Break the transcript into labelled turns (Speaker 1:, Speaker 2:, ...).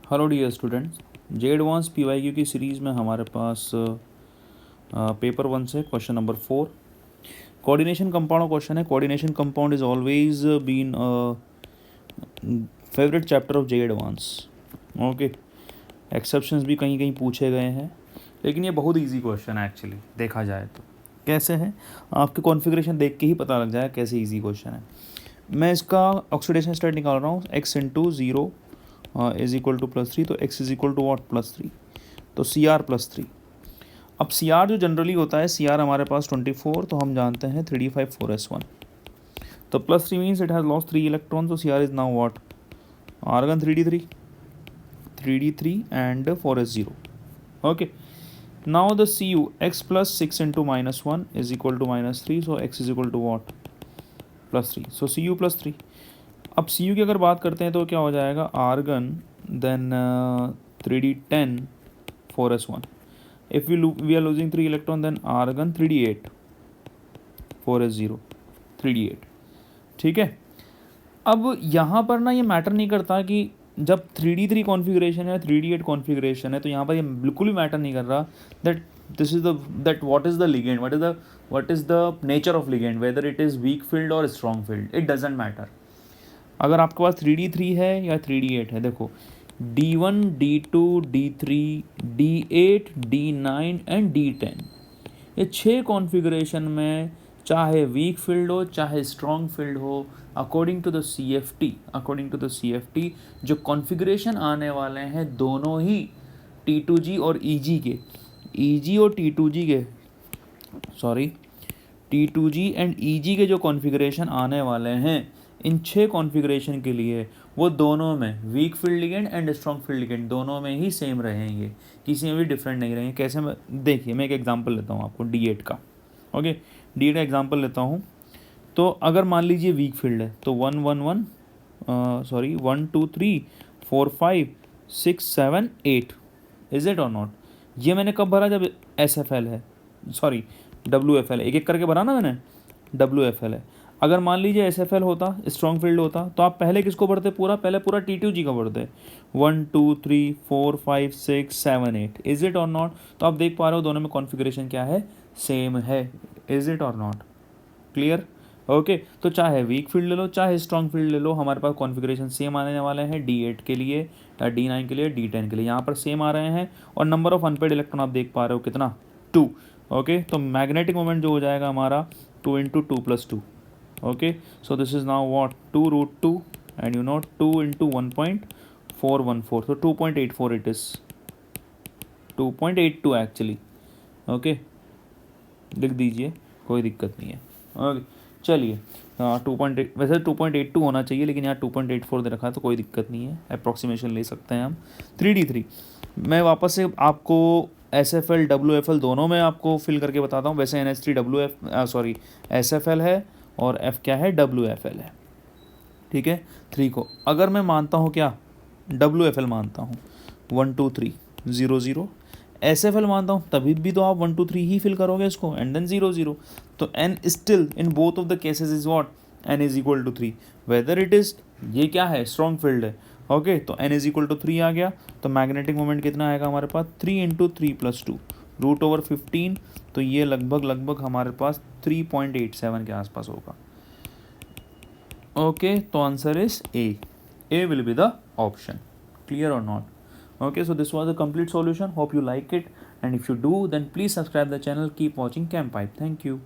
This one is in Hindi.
Speaker 1: Hello dear students, JEE advance PYQ की सीरीज़ में हमारे पास पेपर 1 से question number 4 coordination compound question है। Coordination compound is always been favourite chapter of JEE advance. Okay, exceptions भी कहीं कहीं पूछे गए हैं, लेकिन ये बहुत इजी क्वेश्चन है एक्चुअली देखा जाए तो। कैसे है, आपके कॉन्फ़िगरेशन देख के ही पता लग जाए कैसे इजी क्वेश्चन है। मैं इसका ऑक्सीडेशन स्टेट निकाल रहा हूँ, x into zero is equal to +3, तो x is equal to what +3, तो Cr +3। अब Cr जो जनरली होता है, Cr हमारे पास 24, तो हम जानते हैं 3d5 4s1, तो +3 means it has lost 3 electron, तो Cr is now what argon 3d3 and 4s0। Okay, now the Cu x plus 6 into -1 is equal to -3, so x is equal to what +3, so Cu +3। अब Cu की अगर बात करते हैं तो क्या हो जाएगा, argon then 3d10 4s1। If we are losing 3 electron then argon 3d8 4s0 3d8। ठीक है, अब यहाँ पर ना ये मैटर नहीं करता कि जब 3d3 कॉन्फ़िगरेशन है 3d8 कॉन्फ़िगरेशन है, तो यहाँ पर ये बिल्कुल भी मैटर नहीं कर रहा that this is that what is the ligand, what is the nature of ligand, whether it is weak field और strong field, it doesn't matter. अगर आपके पास 3d3 है या 3d8 है, देखो d1 d2 d3 d8 d9 and d10, ये 6 कॉन्फ़िगरेशन में चाहे वीक फील्ड हो चाहे स्ट्रॉन्ग फील्ड हो, अकॉर्डिंग टू द CFT जो कॉन्फ़िगरेशन आने वाले हैं दोनों ही T2G और EG और T2G के T2G एंड EG के जो कॉन्फ़िगरेशन आने वाले हैं, इन 6 कॉन्फ़िगरेशन के लिए वो दोनों में weak field ligand and strong field ligand दोनों में ही सेम रहेंगे, किसी में भी डिफरेंट नहीं रहेंगे। कैसे, मैं देखिए मैं एक एग्जांपल लेता हूँ आपको D8 का। ओके, D8 का एग्जांपल लेता हूँ, तो अगर मान लीजिए वीक फील्ड है तो 1 2 3 4 5 6 7 8, इज इट और नॉट। ये मैंने कब भरा, जब SFL है, WFL, एक एक करके भरा ना मैंने, WFL है। अगर मान लीजिए SFL होता, स्ट्रॉन्ग फील्ड होता, तो आप पहले किसको भरते, पहले पूरा T2G का भरते, 1 2 3 4 5 6 7 8, इज इट और नॉट। तो आप देख पा रहे हो दोनों में कॉन्फ़िगरेशन क्या है, सेम है, इज इट और नॉट, क्लियर। ओके, तो चाहे वीक फील्ड ले लो चाहे स्ट्रॉन्ग फील्ड ले लो, हमारे पास कॉन्फ़िगरेशन सेम आने वाले हैं D8 के लिए या D9 के लिए, D10 के लिए, यहाँ पर सेम आ रहे हैं। और नंबर ऑफ अनपेड इलेक्ट्रॉन आप देख पा रहे हो कितना, 2। ओके, तो मैग्नेटिक मोमेंट जो हो जाएगा हमारा 2 × 2 + 2। okay, so this is now what 2√2, and you know 2 × 1.414, so 2.84 it is, 2.82 actually. Okay, लिख दीजिए, कोई दिक्कत नहीं है। ओके, चलिए 2.8, वैसे 2.82 होना चाहिए, लेकिन यहाँ 2.84 दे रखा है तो कोई दिक्कत नहीं है, अप्रॉक्सीमेशन ले सकते हैं हम। 3d3 मैं वापस से आपको SFL WFL दोनों में आपको फिल करके बताता हूँ। वैसे NH3 SFL है और F क्या है, WFL है। ठीक है, 3 को अगर मैं मानता हूँ क्या, WFL मानता हूँ 1 2 3 0 0, SFL मानता हूँ, तभी भी तो आप 1 2 3 ही फिल करोगे इसको, एंड देन 0 0, तो N still in both of the cases is what, N is equal to 3, whether it is, ये क्या है, स्ट्रॉन्ग फील्ड है। ओके, तो N इज इक्वल टू 3 आ गया, तो मैग्नेटिक मोमेंट कितना आएगा हमारे पास, 3 × 3 + 2 √15, तो ये लगभग हमारे पास 3.87 के आसपास होगा। ओके, तो answer is A will be the option, clear or not। Okay, so this was a complete solution, hope you like it, and if you do then please subscribe the channel, keep watching Chem Pipe, thank you।